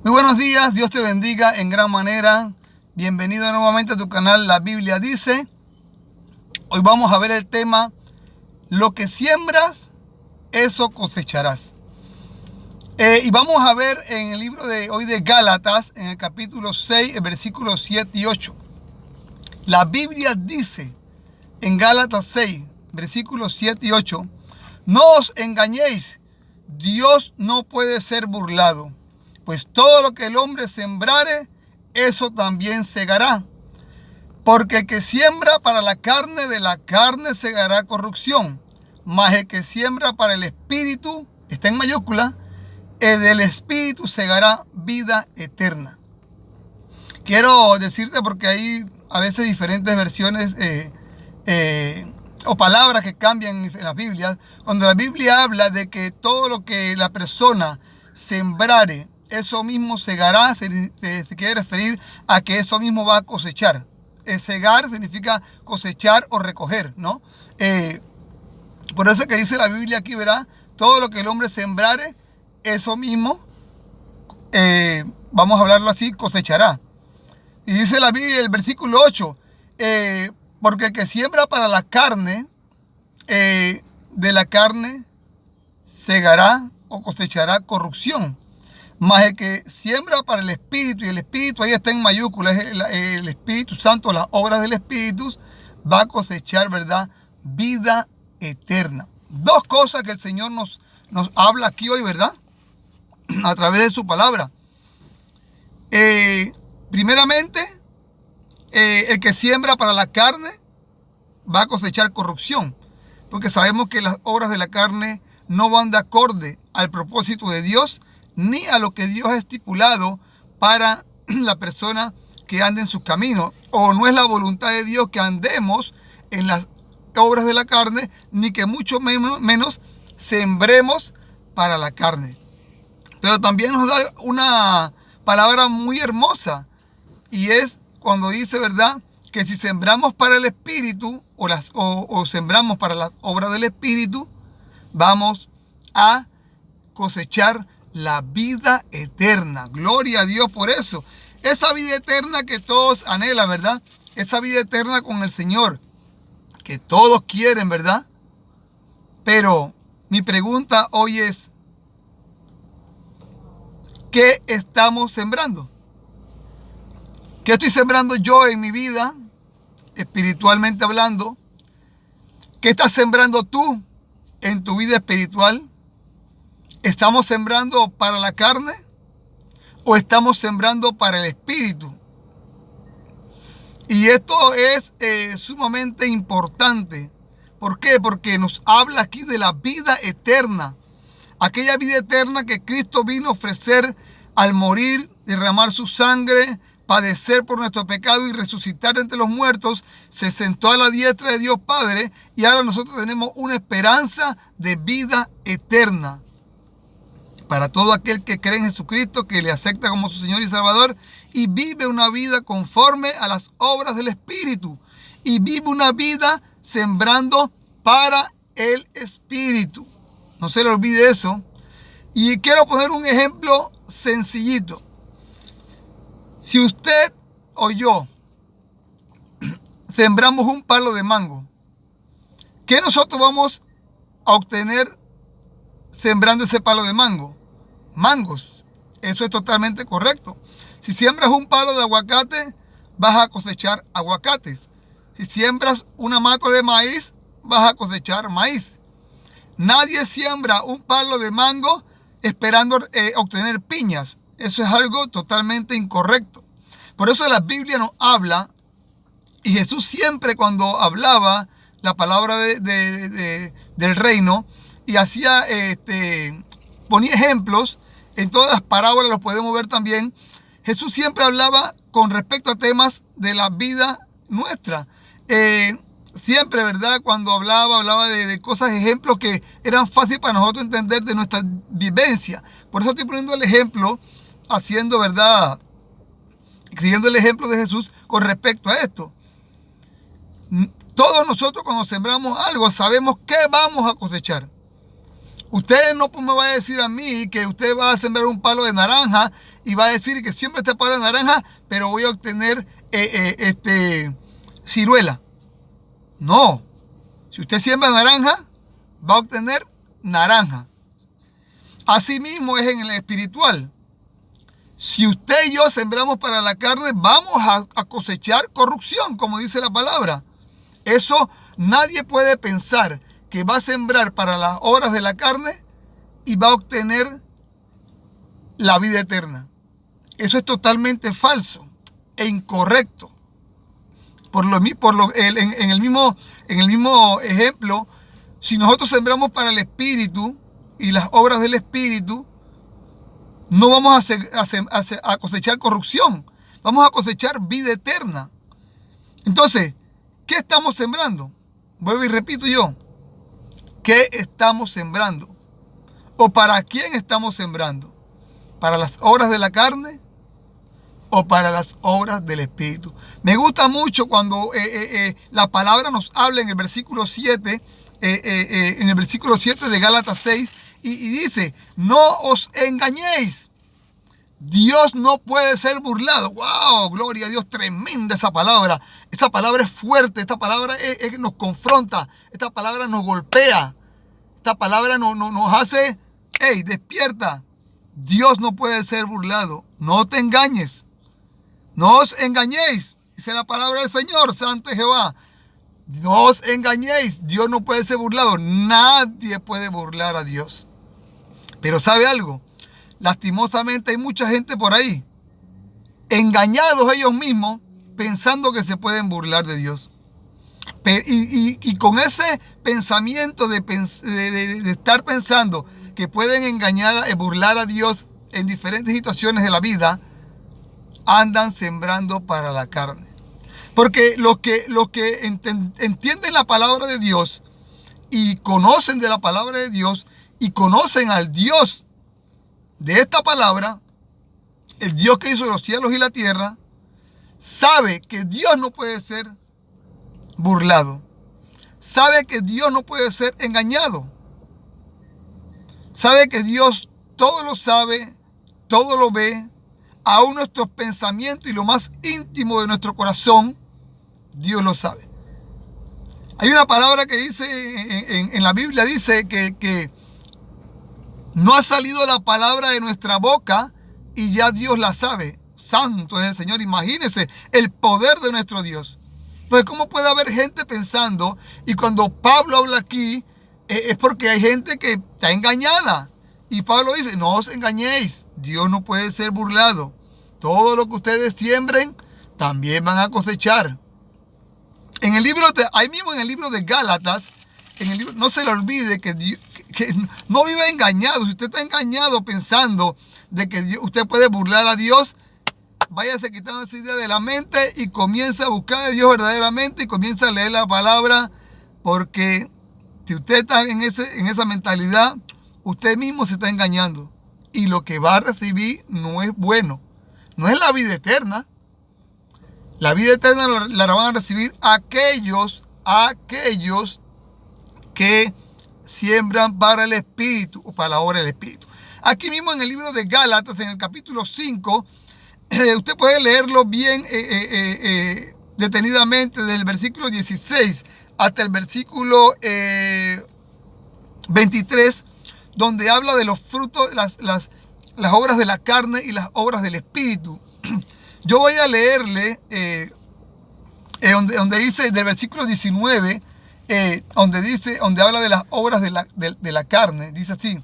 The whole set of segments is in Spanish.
Muy buenos días, Dios te bendiga en gran manera. Bienvenido nuevamente a tu canal La Biblia Dice. Hoy vamos a ver el tema: lo que siembras, eso cosecharás. Y vamos a ver en el libro de hoy de Gálatas, en el capítulo 6, el versículo 7 y 8. La Biblia dice en Gálatas 6, versículos 7 y 8: no os engañéis, Dios no puede ser burlado, pues todo lo que el hombre sembrare, eso también segará. Porque el que siembra para la carne, de la carne segará corrupción, mas el que siembra para el Espíritu, está en mayúscula, del Espíritu segará vida eterna. Quiero decirte, porque hay a veces diferentes versiones o palabras que cambian en las Biblias. Cuando la Biblia habla de que todo lo que la persona sembrare, eso mismo segará, se quiere referir a que eso mismo va a cosechar. Segar significa cosechar o recoger, ¿no? Por eso que dice la Biblia aquí, ¿verdad? Todo lo que el hombre sembrare, eso mismo, vamos a hablarlo así, cosechará. Y dice la Biblia, el versículo 8, porque el que siembra para la carne, de la carne segará o cosechará corrupción. Mas el que siembra para el Espíritu, y el Espíritu ahí está en mayúsculas, el Espíritu Santo, las obras del Espíritu, va a cosechar, ¿verdad?, vida eterna. Dos cosas que el Señor nos habla aquí hoy, ¿verdad?, a través de su palabra. Primeramente, el que siembra para la carne va a cosechar corrupción, porque sabemos que las obras de la carne no van de acorde al propósito de Dios, ni a lo que Dios ha estipulado para la persona que ande en sus caminos. O no es la voluntad de Dios que andemos en las obras de la carne, ni que mucho menos sembremos para la carne. Pero también nos da una palabra muy hermosa, y es cuando dice, ¿verdad?, que si sembramos para el Espíritu o sembramos para las obras del Espíritu, vamos a cosechar la vida eterna. Gloria a Dios por eso. Esa vida eterna que todos anhelan, ¿verdad? Esa vida eterna con el Señor, que todos quieren, ¿verdad? Pero mi pregunta hoy es: ¿qué estamos sembrando? ¿Qué estoy sembrando yo en mi vida, espiritualmente hablando? ¿Qué estás sembrando tú en tu vida espiritual? ¿Estamos sembrando para la carne o estamos sembrando para el Espíritu? Y esto es sumamente importante. ¿Por qué? Porque nos habla aquí de la vida eterna. Aquella vida eterna que Cristo vino a ofrecer al morir, derramar su sangre, padecer por nuestro pecado y resucitar entre los muertos. Se sentó a la diestra de Dios Padre, y ahora nosotros tenemos una esperanza de vida eterna para todo aquel que cree en Jesucristo, que le acepta como su Señor y Salvador, y vive una vida conforme a las obras del Espíritu, y vive una vida sembrando para el Espíritu. No se le olvide eso. Y quiero poner un ejemplo sencillito. Si usted o yo sembramos un palo de mango, ¿qué nosotros vamos a obtener sembrando ese palo de mango? Mangos. Eso es totalmente correcto. Si siembras un palo de aguacate, vas a cosechar aguacates. Si siembras una mata de maíz, vas a cosechar maíz. Nadie siembra un palo de mango esperando obtener piñas. Eso es algo totalmente incorrecto. Por eso la Biblia nos habla, y Jesús siempre, cuando hablaba la palabra del reino y hacía ponía ejemplos, en todas las parábolas los podemos ver también. Jesús siempre hablaba con respecto a temas de la vida nuestra. Siempre, ¿verdad?, cuando hablaba de cosas, ejemplos que eran fáciles para nosotros entender de nuestra vivencia. Por eso estoy poniendo el ejemplo, haciendo, ¿verdad?, siguiendo el ejemplo de Jesús con respecto a esto. Todos nosotros, cuando sembramos algo, sabemos qué vamos a cosechar. Usted no me va a decir a mí que usted va a sembrar un palo de naranja y va a decir que siempre este palo de naranja, pero voy a obtener ciruela. No. Si usted siembra naranja, va a obtener naranja. Asimismo es en el espiritual. Si usted y yo sembramos para la carne, vamos a cosechar corrupción, como dice la palabra. Eso nadie puede pensar que va a sembrar para las obras de la carne y va a obtener la vida eterna. Eso es totalmente falso e incorrecto. En el mismo ejemplo, si nosotros sembramos para el Espíritu y las obras del Espíritu, no vamos a cosechar corrupción, vamos a cosechar vida eterna. Entonces, ¿qué estamos sembrando? Vuelvo y repito yo, ¿qué estamos sembrando? ¿O para quién estamos sembrando? ¿Para las obras de la carne o para las obras del Espíritu? Me gusta mucho cuando la palabra nos habla en el versículo 7, de Gálatas 6, y dice, no os engañéis. Dios no puede ser burlado. ¡Wow! Gloria a Dios, tremenda esa palabra. Esa palabra es fuerte, esta palabra nos confronta, esta palabra nos golpea, esta palabra nos hace, ¡hey, despierta! Dios no puede ser burlado. No te engañes. No os engañéis. Dice la palabra del Señor, Santo Jehová. No os engañéis. Dios no puede ser burlado. Nadie puede burlar a Dios. Pero ¿sabe algo? Lastimosamente hay mucha gente por ahí, engañados ellos mismos, pensando que se pueden burlar de Dios. Y con ese pensamiento de estar pensando que pueden burlar a Dios en diferentes situaciones de la vida, andan sembrando para la carne. Porque los que entienden la palabra de Dios y conocen de la palabra de Dios y conocen al Dios de esta palabra, el Dios que hizo los cielos y la tierra, sabe que Dios no puede ser burlado. Sabe que Dios no puede ser engañado. Sabe que Dios todo lo sabe, todo lo ve, aún nuestros pensamientos y lo más íntimo de nuestro corazón, Dios lo sabe. Hay una palabra que dice, en la Biblia dice que no ha salido la palabra de nuestra boca y ya Dios la sabe. Santo es el Señor. Imagínense el poder de nuestro Dios. Entonces, ¿cómo puede haber gente pensando? Y cuando Pablo habla aquí, es porque hay gente que está engañada. Y Pablo dice, no os engañéis. Dios no puede ser burlado. Todo lo que ustedes siembren, también van a cosechar. Ahí mismo en el libro de Gálatas, no se le olvide que no vive engañado. Si usted está engañado pensando de que usted puede burlar a Dios, váyase quitando esa idea de la mente y comienza a buscar a Dios verdaderamente y comienza a leer la palabra, porque si usted está en esa mentalidad, usted mismo se está engañando y lo que va a recibir no es bueno, no es la vida eterna. La vida eterna la van a recibir aquellos que siembran para el Espíritu o para la obra del Espíritu. Aquí mismo en el libro de Gálatas, en el capítulo 5, usted puede leerlo bien detenidamente, del versículo 16 hasta el versículo 23, donde habla de los frutos, las obras de la carne y las obras del Espíritu. Yo voy a leerle donde dice, del versículo 19, donde habla de las obras de la carne, dice así: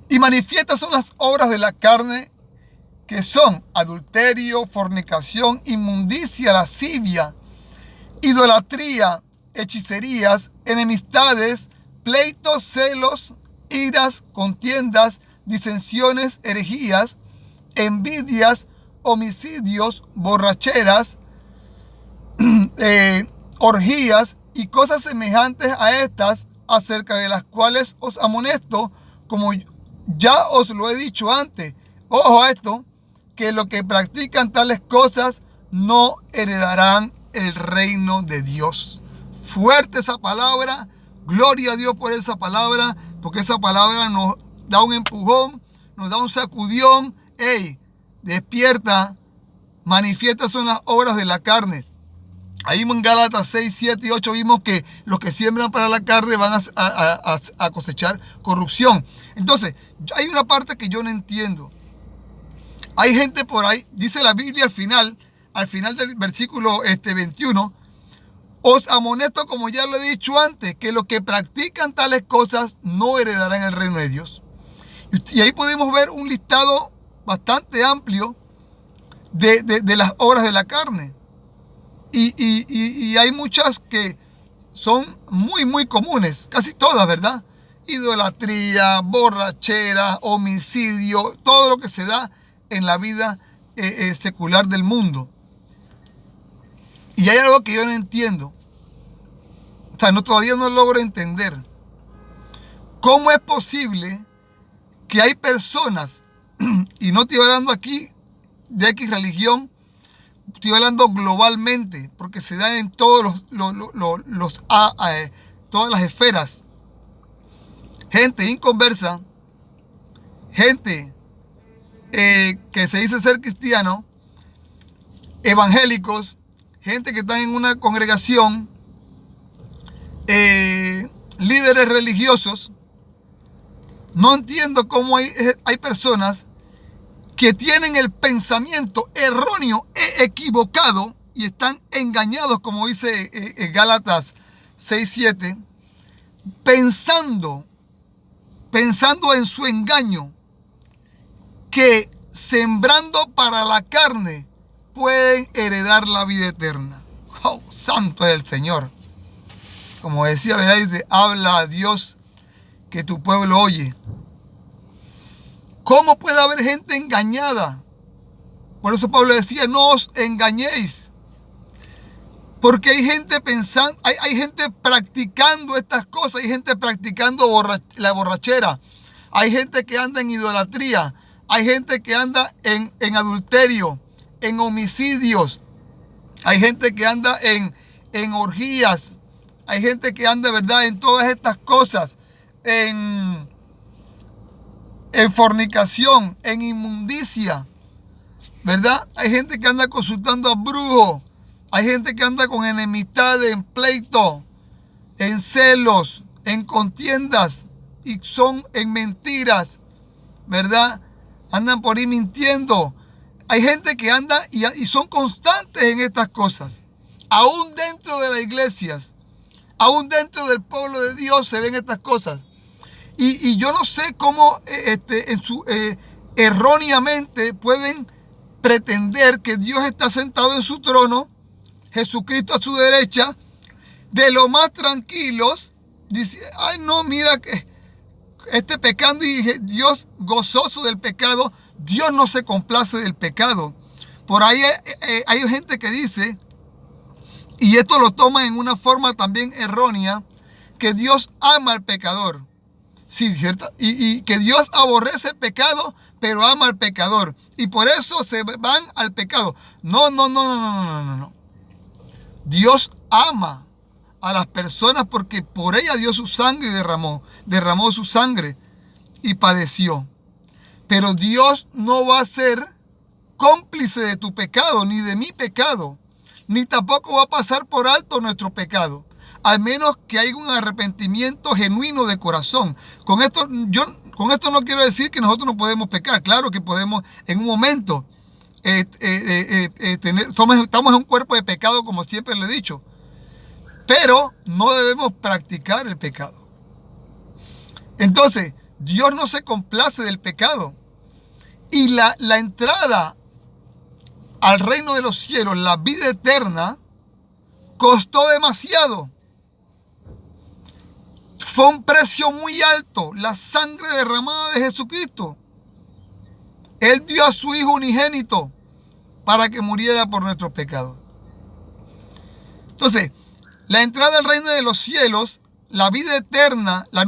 y manifiestas son las obras de la carne, que son adulterio, fornicación, inmundicia, lascivia, idolatría, hechicerías, enemistades, pleitos, celos, iras, contiendas, disensiones, herejías, envidias, homicidios, borracheras, orgías y cosas semejantes a estas, acerca de las cuales os amonesto, como ya os lo he dicho antes. Ojo a esto, que los que practican tales cosas no heredarán el reino de Dios. Fuerte esa palabra, Gloria a Dios por esa palabra, porque esa palabra nos da un empujón, nos da un sacudión. ¡Ey! Despierta, manifiestas son las obras de la carne. Ahí en Gálatas 6, 7 y 8 vimos que los que siembran para la carne van a cosechar corrupción. Entonces, hay una parte que yo no entiendo. Hay gente por ahí, dice la Biblia al final del versículo 21, os amonesto, como ya lo he dicho antes, que los que practican tales cosas no heredarán el reino de Dios. Y ahí podemos ver un listado bastante amplio de las obras de la carne. Y hay muchas que son muy, muy comunes, casi todas, ¿verdad? Idolatría, borrachera, homicidio, todo lo que se da en la vida secular del mundo. Y hay algo que yo no entiendo. O sea, todavía no logro entender. ¿Cómo es posible que hay personas, y no estoy hablando aquí de X religión, estoy hablando globalmente, porque se da en todos todas las esferas. Gente inconversa, gente que se dice ser cristiano, evangélicos, gente que está en una congregación, líderes religiosos. No entiendo cómo hay personas que tienen el pensamiento erróneo e equivocado y están engañados, como dice Gálatas 6:7, pensando en su engaño, que sembrando para la carne pueden heredar la vida eterna. ¡Oh, santo es el Señor! Como decía, ¿verdad? Habla a Dios que tu pueblo oye. ¿Cómo puede haber gente engañada? Por eso Pablo decía, no os engañéis. Porque hay gente pensando, hay gente practicando estas cosas, hay gente practicando la borrachera, hay gente que anda en idolatría, hay gente que anda en adulterio, en homicidios, hay gente que anda en orgías, hay gente que anda, ¿verdad?, en todas estas cosas, en fornicación, en inmundicia, ¿verdad? Hay gente que anda consultando a brujos, hay gente que anda con enemistades, en pleito, en celos, en contiendas, y son en mentiras, ¿verdad? Andan por ahí mintiendo. Hay gente que anda y son constantes en estas cosas. Aún dentro de las iglesias, aún dentro del pueblo de Dios se ven estas cosas. Y yo no sé cómo erróneamente pueden pretender que Dios está sentado en su trono, Jesucristo a su derecha, de lo más tranquilos, dice, ay no, mira que pecando, y Dios gozoso del pecado. Dios no se complace del pecado. Por ahí hay gente que dice, y esto lo toma en una forma también errónea, que Dios ama al pecador. Sí, ¿cierto? Y que Dios aborrece el pecado, pero ama al pecador. Y por eso se van al pecado. No. Dios ama a las personas porque por ella dio su sangre y derramó su sangre y padeció. Pero Dios no va a ser cómplice de tu pecado, ni de mi pecado, ni tampoco va a pasar por alto nuestro pecado, al menos que haya un arrepentimiento genuino de corazón. Con esto no quiero decir que nosotros no podemos pecar. Claro que podemos en un momento estamos en un cuerpo de pecado, como siempre le he dicho, pero no debemos practicar el pecado. Entonces, Dios no se complace del pecado. Y la entrada al reino de los cielos, la vida eterna, costó demasiado. Fue un precio muy alto, la sangre derramada de Jesucristo. Él dio a su Hijo unigénito para que muriera por nuestros pecados. Entonces, la entrada al reino de los cielos, la vida eterna, la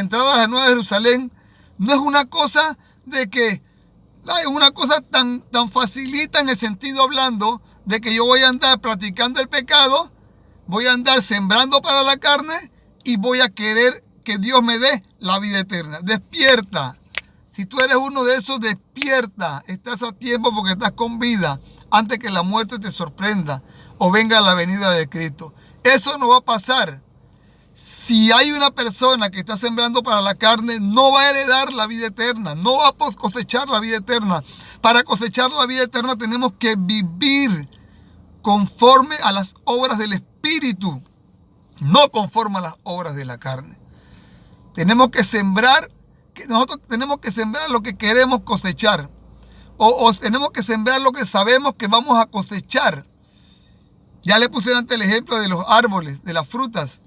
entrada a la Nueva Jerusalén, no es una cosa de que, es una cosa tan facilita en el sentido hablando de que yo voy a andar practicando el pecado, voy a andar sembrando para la carne y voy a querer que Dios me dé la vida eterna. Despierta. Si tú eres uno de esos, despierta. Estás a tiempo porque estás con vida antes que la muerte te sorprenda o venga la venida de Cristo. Eso no va a pasar. Si hay una persona que está sembrando para la carne, no va a heredar la vida eterna, no va a cosechar la vida eterna. Para cosechar la vida eterna tenemos que vivir conforme a las obras del Espíritu, no conforme a las obras de la carne. Tenemos que sembrar, nosotros tenemos que sembrar lo que queremos cosechar, o tenemos que sembrar lo que sabemos que vamos a cosechar. Ya le puse antes el ejemplo de los árboles, de las frutas.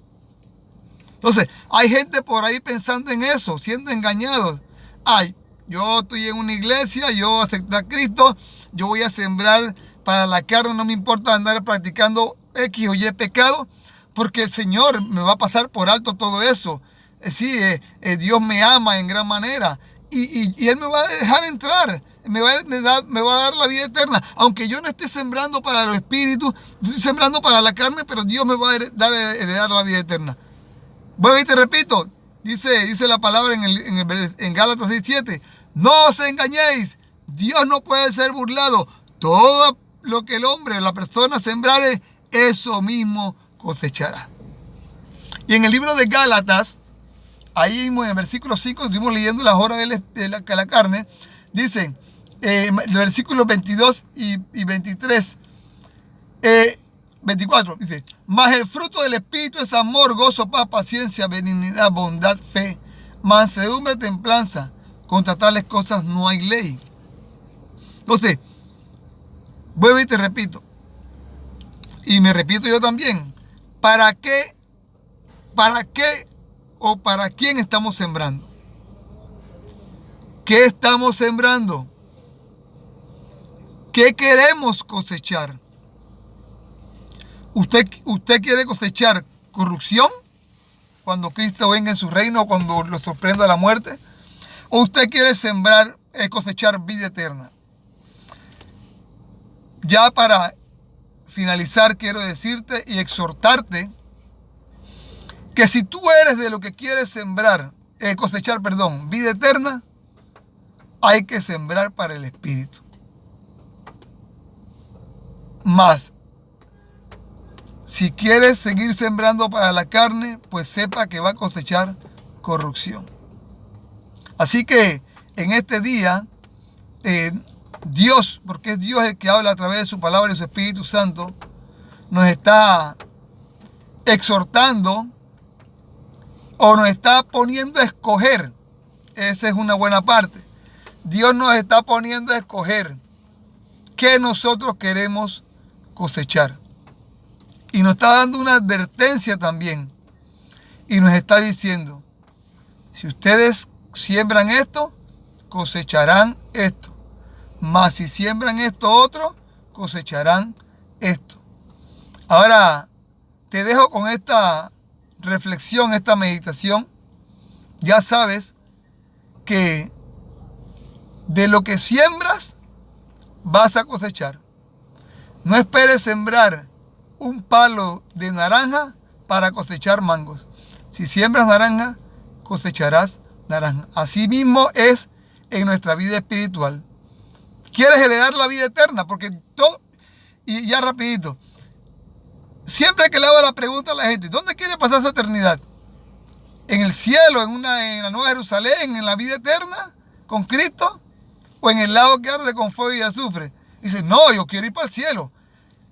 Entonces, hay gente por ahí pensando en eso, siendo engañados. Ay, yo estoy en una iglesia, yo acepté a Cristo, yo voy a sembrar para la carne, no me importa andar practicando X o Y pecado, porque el Señor me va a pasar por alto todo eso. Dios me ama en gran manera y Él me va a dejar entrar, me va a dar la vida eterna. Aunque yo no esté sembrando para los espíritus, estoy sembrando para la carne, pero Dios me va a heredar la vida eterna. Bueno, y te repito, dice la palabra en Gálatas 6:7, no os engañéis, Dios no puede ser burlado. Todo lo que el hombre, la persona sembrare, eso mismo cosechará. Y en el libro de Gálatas, ahí mismo en el versículo 5, estuvimos leyendo las obras de la carne, dicen, versículos 22 y 23, 24, dice, mas el fruto del Espíritu es amor, gozo, paz, paciencia, benignidad, bondad, fe, mansedumbre, templanza. Contra tales cosas no hay ley. Entonces, vuelvo y te repito, y me repito yo también, ¿para qué o para quién estamos sembrando? ¿Qué estamos sembrando? ¿Qué queremos cosechar? ¿Usted quiere cosechar corrupción cuando Cristo venga en su reino o cuando lo sorprenda la muerte? ¿O usted quiere cosechar vida eterna? Ya para finalizar, quiero decirte y exhortarte que si tú eres de lo que quieres cosechar vida eterna, hay que sembrar para el Espíritu. Más, si quieres seguir sembrando para la carne, pues sepa que va a cosechar corrupción. Así que en este día, Dios, porque es Dios el que habla a través de su palabra y su Espíritu Santo, nos está exhortando o nos está poniendo a escoger. Esa es una buena parte. Dios nos está poniendo a escoger qué nosotros queremos cosechar. Y nos está dando una advertencia también. Y nos está diciendo, si ustedes siembran esto, cosecharán esto. Mas si siembran esto otro, cosecharán esto. Ahora, te dejo con esta reflexión, esta meditación. Ya sabes que de lo que siembras, vas a cosechar. No esperes sembrar un palo de naranja para cosechar mangos. Si siembras naranja, cosecharás naranja. Así mismo es en nuestra vida espiritual. ¿Quieres heredar la vida eterna? Porque todo, y ya rapidito, siempre que le hago la pregunta a la gente, ¿dónde quiere pasar su eternidad? ¿En el cielo, en la Nueva Jerusalén, en la vida eterna con Cristo? ¿O en el lago que arde con fuego y azufre? Dice, no, yo quiero ir para el cielo.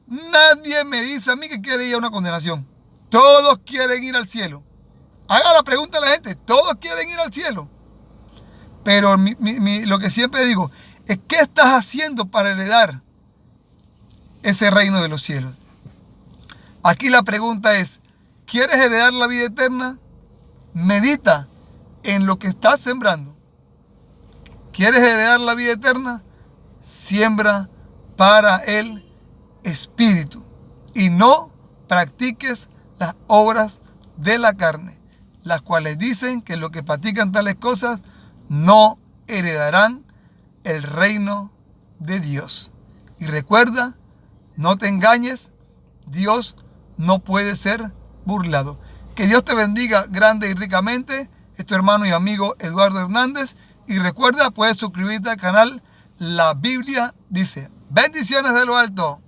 Nadie me dice a mí que quiere ir a una condenación. Todos quieren ir al cielo. Haga la pregunta a la gente, todos quieren ir al cielo. Pero lo que siempre digo es, ¿qué estás haciendo para heredar ese reino de los cielos? Aquí la pregunta es, ¿quieres heredar la vida eterna? Medita en lo que estás sembrando. ¿Quieres heredar la vida eterna? Siembra para el Espíritu y no practiques las obras de la carne, las cuales dicen que los que practican tales cosas no heredarán el reino de Dios. Y recuerda, no te engañes, Dios no puede ser burlado. Que Dios te bendiga grande y ricamente. Es tu hermano y amigo Eduardo Hernández. Y recuerda, puedes suscribirte al canal La Biblia Dice. Bendiciones de lo alto.